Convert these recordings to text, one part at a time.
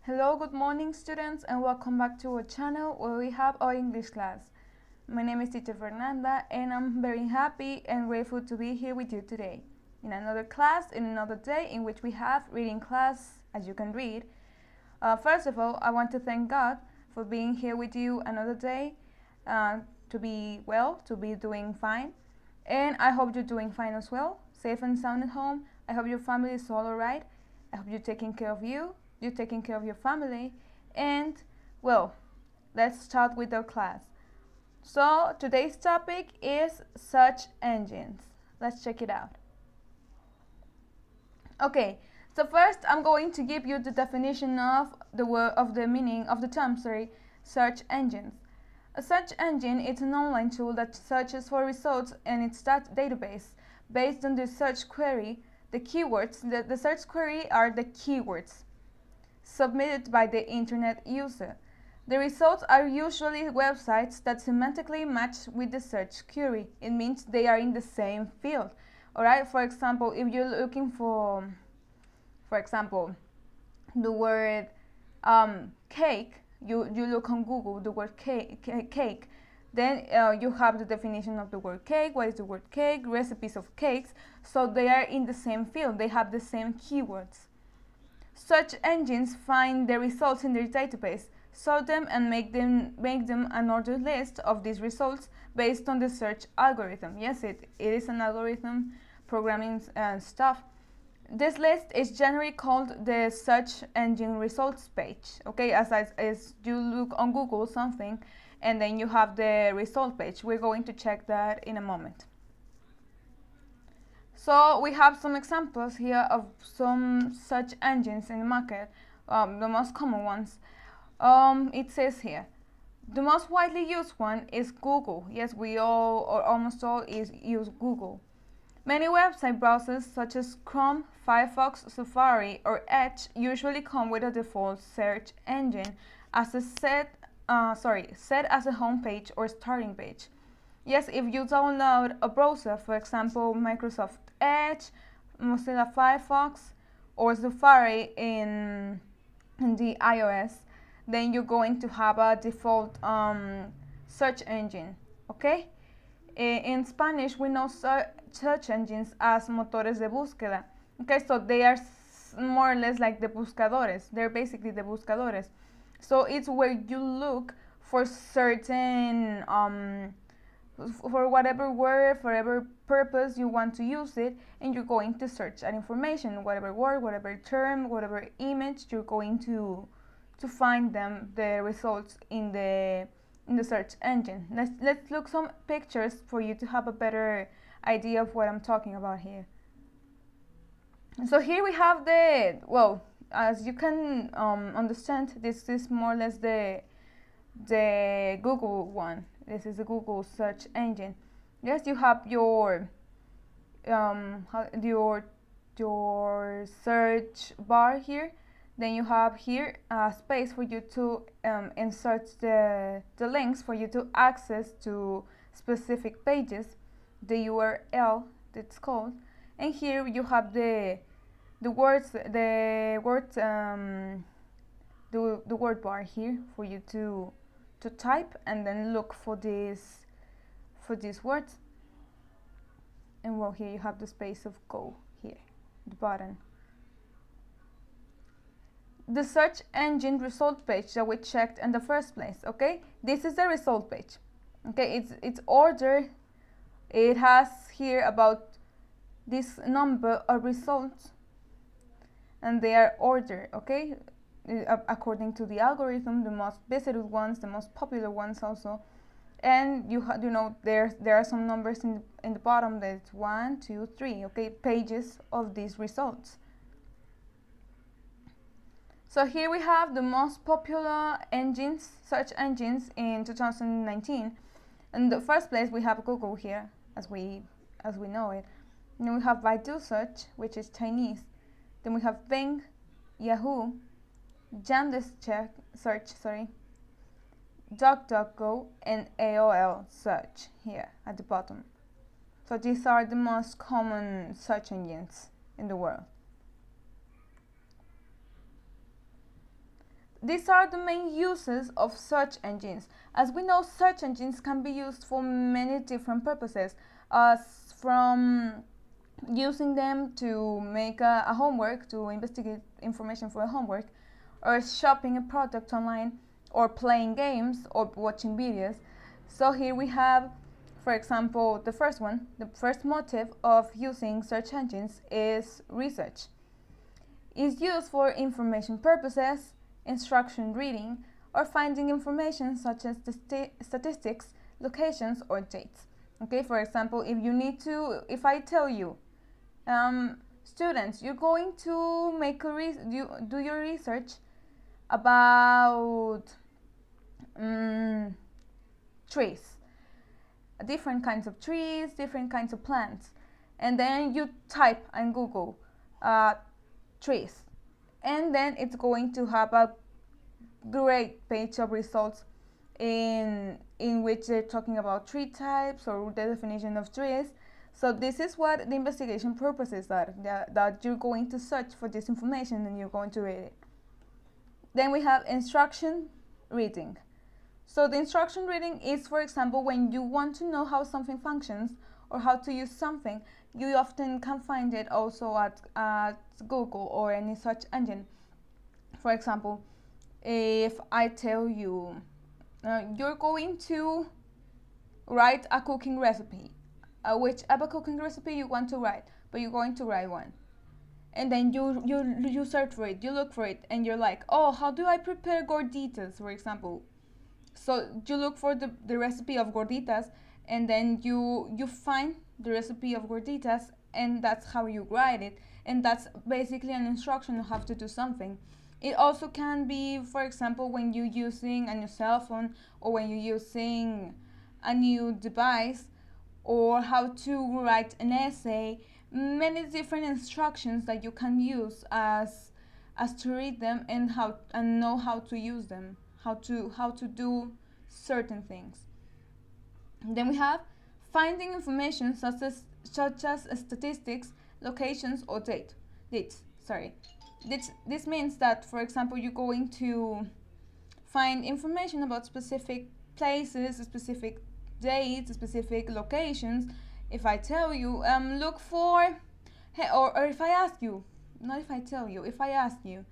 Hello, good morning students, and welcome back to our channel where we have our English class. My name is Teacher Fernanda and I'm very happy and grateful to be here with you today in another class, in another day in which we have reading class as you can read. First of all, I want to thank God for being here with you another day, to be well, to be doing fine, and I hope you're doing fine as well, safe and sound at home. I hope your family is all alright. I hope you're taking care of you're taking care of your family, and well, let's start with our class. So today's topic is search engines. Let's check it out. Okay, so first I'm going to give you the definition of the meaning of the term, search engines. A search engine is an online tool that searches for results in its database based on the search query. The keywords, the search query are the keywords submitted by the internet user. The results are usually websites that semantically match with the search query. It means they are in the same field. Alright, for example, if you're looking for example, the word cake, you look on Google the word cake, then you have the definition of the word cake, what is the word cake, recipes of cakes, so they are in the same field, they have the same keywords. Search engines find the results in their database, sort them and make them an ordered list of these results based on the search algorithm. Yes, it is an algorithm programming stuff. This list is generally called the search engine results page. Okay, as you look on Google something and then you have the result page. We're going to check that in a moment. So we have some examples here of some search engines in the market, the most common ones. It says here, the most widely used one is Google. Yes, we all or almost all use Google. Many website browsers such as Chrome, Firefox, Safari, or Edge usually come with a default search engine as set as a home page or starting page. Yes, if you download a browser, for example, Microsoft Edge, Mozilla Firefox, or Safari in the iOS, then you're going to have a default search engine, okay? In Spanish, we know search engines as motores de búsqueda. Okay, so they are more or less like the buscadores. They're basically the buscadores. So it's where you look for certain for whatever word, for whatever purpose you want to use it, and you're going to search that information, whatever word, whatever term, whatever image, you're going to find the results in the search engine. Let's look some pictures for you to have a better idea of what I'm talking about here. So here we have as you can understand, this is more or less the Google one. This is the Google search engine. Yes, you have your search bar here. Then you have here a space for you to insert the links for you to access to specific pages, the URL that's called, and here you have the word bar here for you to type and then look for these words. And well, here you have the space of go here, the button. The search engine result page that we checked in the first place. Okay, this is the result page. Okay, it's ordered. It has here about this number of results, and they are ordered. Okay, according to the algorithm, the most visited ones, the most popular ones also, and you know there are some numbers in the bottom. That's 1, 2, 3. Okay, pages of these results. So here we have the most popular search engines in 2019. In the first place, we have Google here, as we know it. And then we have Baidu Search, which is Chinese. Then we have Bing, Yahoo, Yandex Search, DuckDuckGo, and AOL Search here at the bottom. So these are the most common search engines in the world. These are the main uses of search engines. As we know, search engines can be used for many different purposes, from using them to make a homework, to investigate information for a homework, or shopping a product online, or playing games, or watching videos. So here we have, for example, the first one. The first motive of using search engines is research. It's used for information purposes, instruction reading, or finding information such as statistics, locations, or dates. Okay, for example, if I tell you, students, you're going to do your research about trees, different kinds of trees, different kinds of plants, and then you type on Google trees, and then it's going to have a great page of results in which they're talking about tree types or the definition of trees. So this is what the investigation purposes are, that you're going to search for this information and you're going to read it. Then we have instruction reading. So the instruction reading is, for example, when you want to know how something functions or how to use something, you often can find it also at Google or any search engine. For example, if I tell you you're going to write a cooking recipe, whichever cooking recipe you want to write, but you're going to write one, and then you search for it, you look for it, and you're like, oh, how do I prepare gorditas, for example? So you look for the recipe of gorditas, and then you find the recipe of gorditas, and that's how you write it, and that's basically an instruction on how to do something. It also can be, for example, when you're using a new cell phone, or when you're using a new device, or how to write an essay. Many different instructions that you can use as to read them and know how to use them, how to do certain things. Then we have finding information such as statistics, locations, or dates. This means that, for example, you're going to find information about specific places, specific dates, specific locations. If I tell you, look for, hey, or if I ask you, not if I tell you, if I ask you,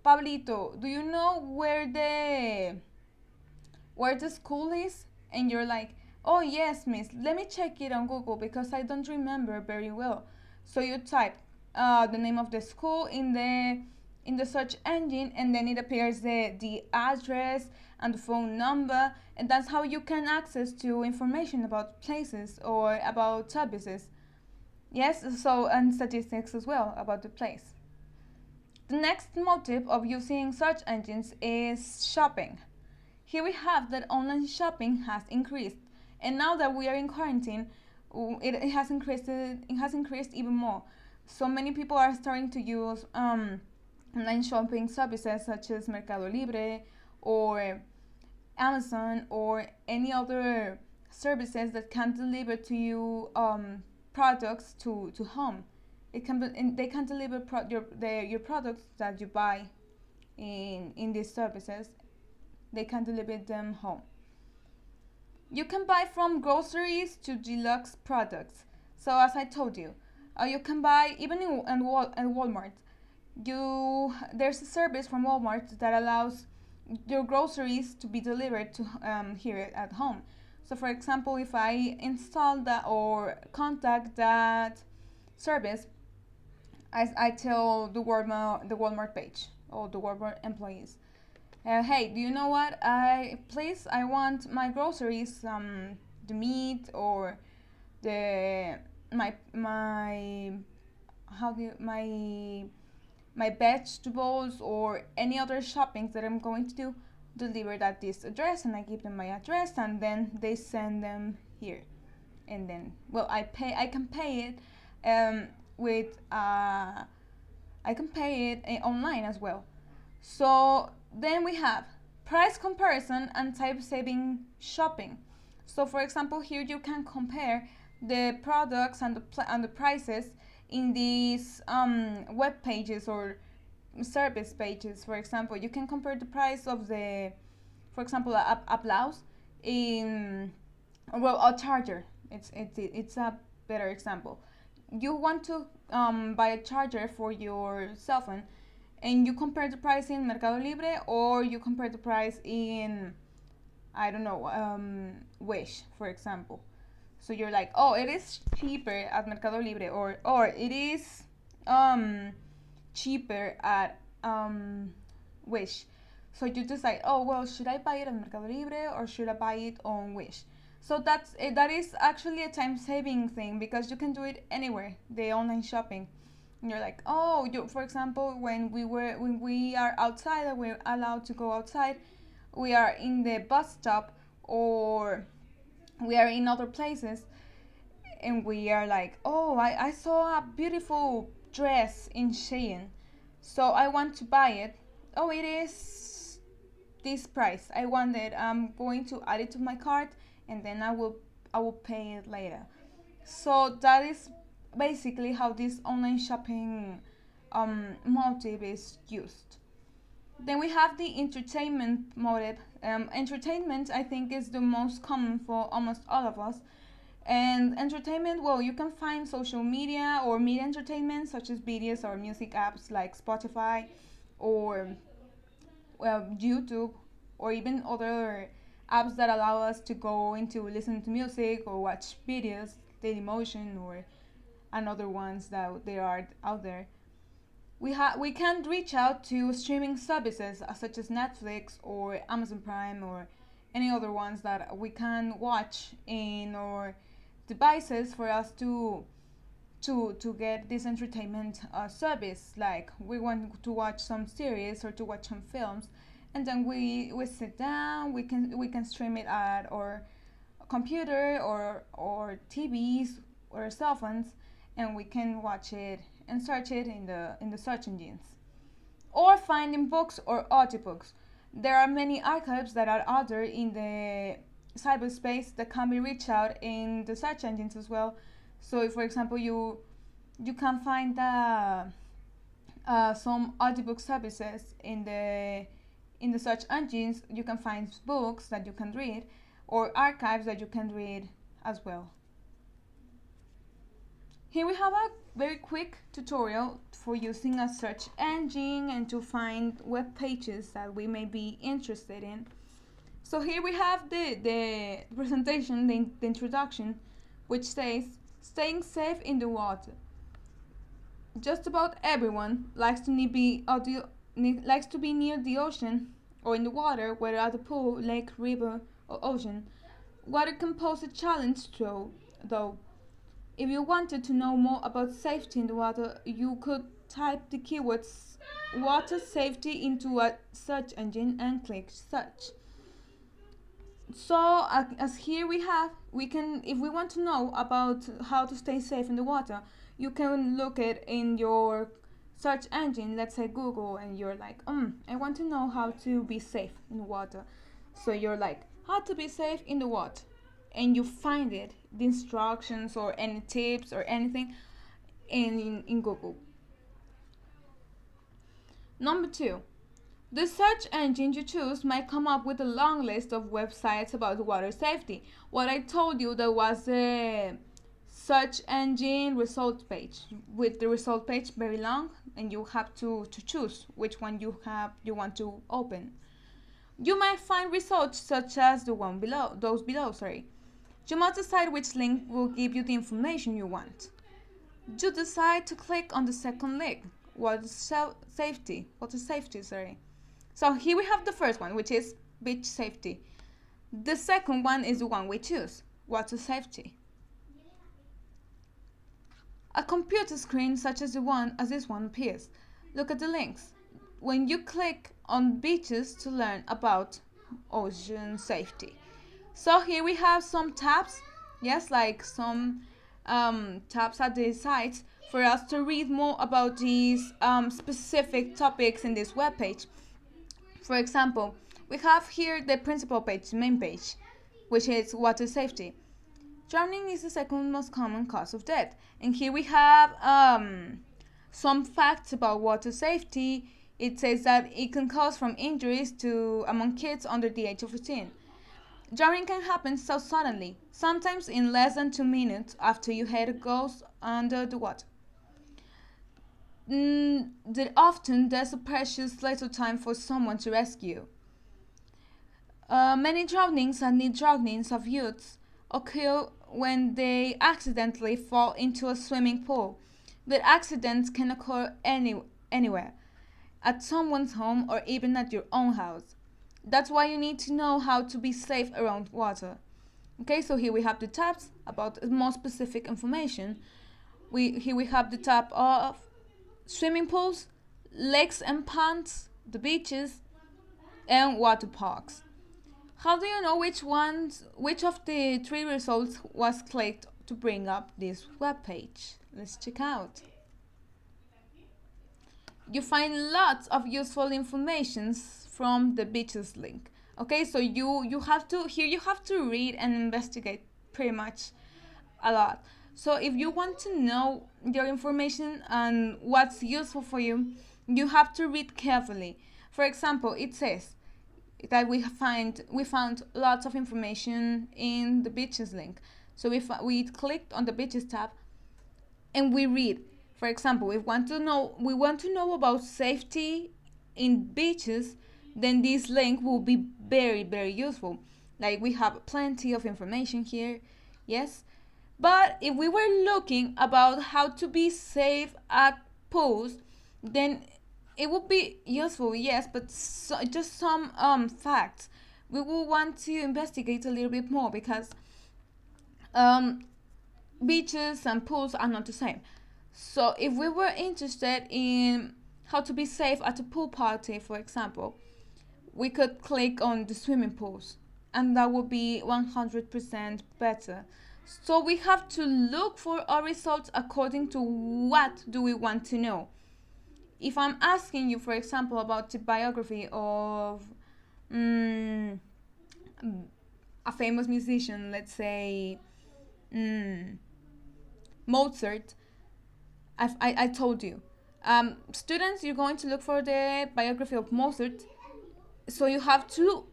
Pablito, do you know where the school is? And you're like, oh yes, miss, let me check it on Google because I don't remember very well. So you type the name of the school in the search engine, and then it appears the address and the phone number, and that's how you can access to information about places or about services. Yes, so, and statistics as well about the place. The next motive of using search engines is shopping. Here we have that online shopping has increased, and now that we are in quarantine, it has increased even more. So many people are starting to use online shopping services such as Mercado Libre or Amazon or any other services that can deliver to you products to home. They can deliver your products that you buy in these services. They can deliver them home. You can buy from groceries to deluxe products. So as I told you, you can buy even in Walmart. There's a service from Walmart that allows your groceries to be delivered to here at home. So for example, if I install that or contact that service, I tell the Walmart page or the Walmart employees, hey, do you know what? I want my groceries, the meat or my vegetables or any other shoppings that I'm going to do delivered at this address, and I give them my address, and then they send them here, and then I can pay it online as well. So then we have price comparison and time saving shopping. So for example, here you can compare the products and the prices in these web pages or service pages. For example, you can compare the price of the, for example, a blouse in, well, a charger. It's a better example. You want to buy a charger for your cell phone, and you compare the price in Mercado Libre, or you compare the price in, I don't know, Wish, for example. So you're like, oh, it is cheaper at Mercado Libre, or it is cheaper at Wish. So you decide, oh well, should I buy it at Mercado Libre or should I buy it on Wish? So that is actually a time saving thing, because you can do it anywhere, the online shopping. And you're like, oh, for example, when we are outside and we're allowed to go outside, we are in the bus stop or we are in other places, and we are like, oh, I saw a beautiful dress in Shein, so I want to buy it. Oh, it is this price. I want it. I'm going to add it to my cart, and then I will pay it later. So that is basically how this online shopping motive is used. Then we have the entertainment motive. Entertainment, I think, is the most common for almost all of us. And entertainment, well, you can find social media or media entertainment, such as videos or music apps like Spotify or, well, YouTube, or even other apps that allow us to go into listen to music or watch videos, Dailymotion or and other ones that there are out there. We can reach out to streaming services such as Netflix or Amazon Prime or any other ones that we can watch in our devices for us to get this entertainment service. Like we want to watch some series or to watch some films, and then we sit down. We can stream it at our computer or TVs or cell phones, and we can watch it and search it in the search engines, or finding books or audiobooks. There are many archives that are out there in the cyberspace that can be reached out in the search engines as well. So if, for example, you can find some audiobook services in the search engines. You can find books that you can read or archives that you can read as well. Here we have a very quick tutorial for using a search engine and to find web pages that we may be interested in. So here we have the presentation, the introduction, which says, staying safe in the water. Just about everyone likes to be near the ocean or in the water, whether at a pool, lake, river, or ocean. Water can pose a challenge though. If you wanted to know more about safety in the water, you could type the keywords water safety into a search engine and click search. So as here we can, if we want to know about how to stay safe in the water, you can look it in your search engine, let's say Google, and you're like, I want to know how to be safe in the water. So you're like, how to be safe in the water, and you find it, the instructions or any tips or anything in Google. Number 2, the search engine you choose might come up with a long list of websites about water safety. What I told you, that was the search engine result page, with the result page very long, and you have to choose which one you want to open. You might find results such as those below. You must decide which link will give you the information you want. You decide to click on the second link, water safety. So here we have the first one, which is beach safety. The second one is the one we choose, water safety. A computer screen such as this one appears. Look at the links. When you click on beaches to learn about ocean safety. So here we have some tabs, yes, like some tabs at the sites for us to read more about these specific topics in this web page. For example, we have here the principal page, the main page, which is water safety. Drowning is the second most common cause of death. And here we have some facts about water safety. It says that it can cause from injuries to among kids under the age of 15. Drowning can happen so suddenly, sometimes in less than 2 minutes after your head goes under the water. That often there's a precious little time for someone to rescue. Many drownings and near drownings of youths occur when they accidentally fall into a swimming pool. But accidents can occur anywhere, at someone's home or even at your own house. That's why you need to know how to be safe around water. Okay, so here we have the tabs about more specific information. Here we have the tab of swimming pools, lakes and ponds, the beaches, and water parks. How do you know which of the three results was clicked to bring up this web page? Let's check out. You find lots of useful information from the beaches link. Okay, so you have to read and investigate pretty much a lot. So if you want to know your information and what's useful for you, you have to read carefully. For example, it says that we found lots of information in the beaches link. So if we clicked on the beaches tab and we read, for example, we want to know about safety in beaches, then this link will be very, very useful. Like, we have plenty of information here, yes. But if we were looking about how to be safe at pools, then it would be useful, yes, but just some facts. We will want to investigate a little bit more because beaches and pools are not the same. So if we were interested in how to be safe at a pool party, for example, we could click on the swimming pools, and that would be 100% better. So we have to look for our results according to what do we want to know. If I'm asking you, for example, about the biography of a famous musician, let's say Mozart, I told you. Students, you're going to look for the biography of Mozart, so you have to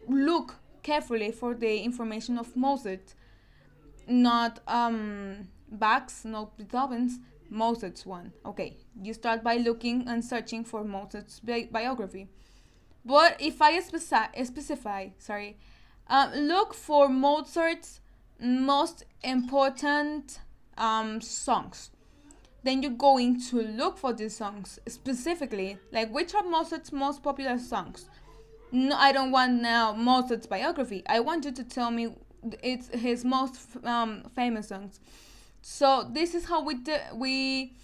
look carefully for the information of Mozart, not Bach's, not Beethoven's, Mozart's one. Okay, you start by looking and searching for Mozart's biography. But if I specify, look for Mozart's most important songs. Then you're going to look for these songs specifically, like which are Mozart's most popular songs. No, I don't want now Mozart's biography. I want you to tell me it's his most famous songs. So this is how we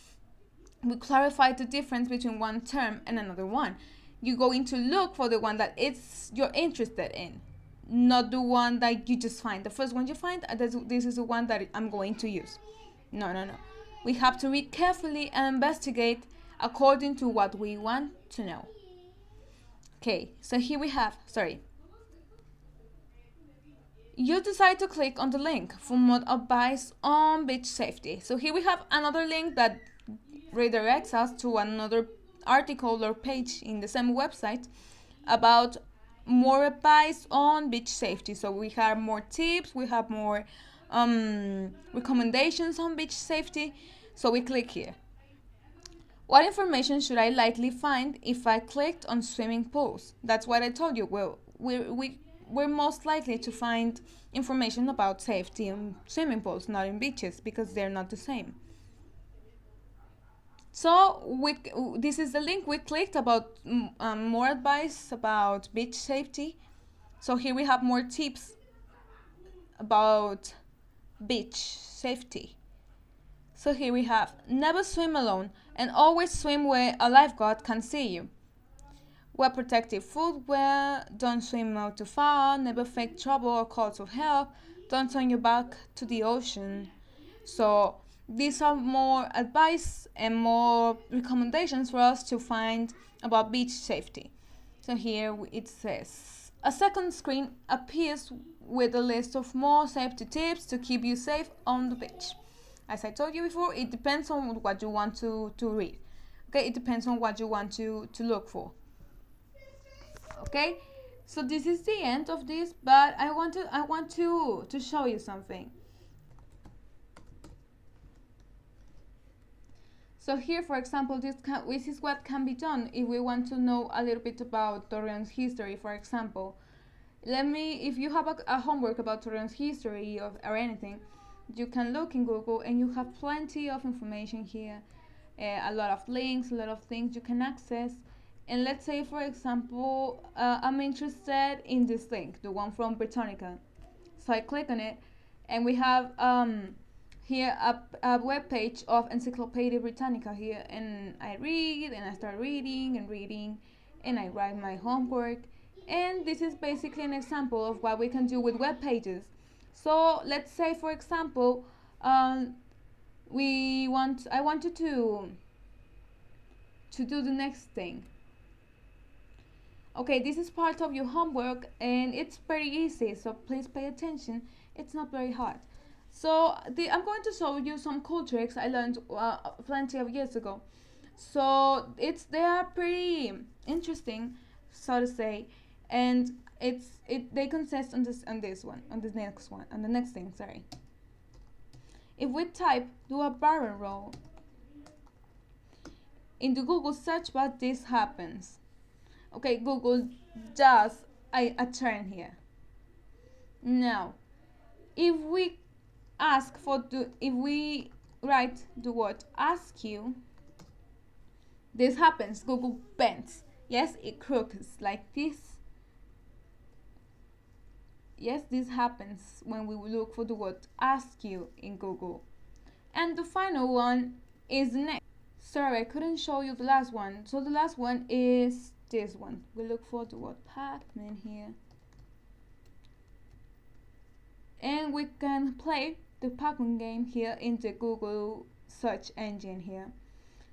clarify the difference between one term and another one. You're going to look for the one that you're interested in, not the one that you just find. The first one you find, this is the one that I'm going to use. No. We have to read carefully and investigate according to what we want to know. Okay, so here we have, you decide to click on the link for more advice on beach safety. So here we have another link that redirects us to another article or page in the same website about more advice on beach safety. So we have more tips, we have more recommendations on beach safety. So we click here. What information should I likely find if I clicked on swimming pools? That's what I told you. Well, we're most likely to find information about safety in swimming pools, not in beaches, because they're not the same. So this is the link we clicked about more advice about beach safety. So here we have more tips about beach safety. So here we have, never swim alone and always swim where a lifeguard can see you. Wear protective footwear, don't swim out too far, never fake trouble or calls for help, don't turn your back to the ocean. So these are more advice and more recommendations for us to find about beach safety. So here it says, a second screen appears with a list of more safety tips to keep you safe on the beach. As I told you before, it depends on what you want to read. Okay, it depends on what you want to look for. Okay, so this is the end of this, but I want to show you something. So here, for example, this is what can be done if we want to know a little bit about Torreon's history, for example. If you have a homework about Torreon's history or anything, you can look in Google and you have plenty of information here, a lot of links, a lot of things you can access. And let's say, for example, I'm interested in this link, the one from Britannica. So I click on it, and we have here a web page of Encyclopedia Britannica here, and I read and I start reading and reading, and I write my homework. And this is basically an example of what we can do with web pages. So let's say, for example, I wanted to do the next thing. Okay, this is part of your homework and it's pretty easy, so please pay attention. It's not very hard. So I'm going to show you some cool tricks I learned plenty of years ago. So they are pretty interesting, so to say, and they consist on the next thing. Sorry. If we type do a barrel roll in the Google search bar, this happens. Okay, Google does a turn here. Now, if we write the word ask you, this happens. Google bends. Yes, it crooks like this. Yes, this happens when we look for the word ask you in Google. And the final one is next. Sorry, I couldn't show you the last one. So the last one is this one. We look for the word Pac-Man here. And we can play the Pac-Man game here in the Google search engine here.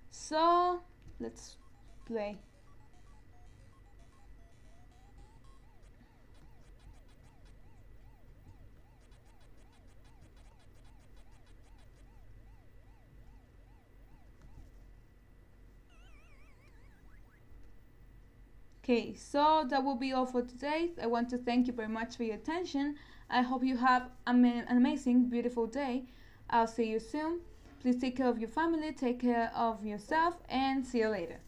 So let's play. Okay, so that will be all for today. I want to thank you very much for your attention. I hope you have an amazing, beautiful day. I'll see you soon. Please take care of your family, take care of yourself, and see you later.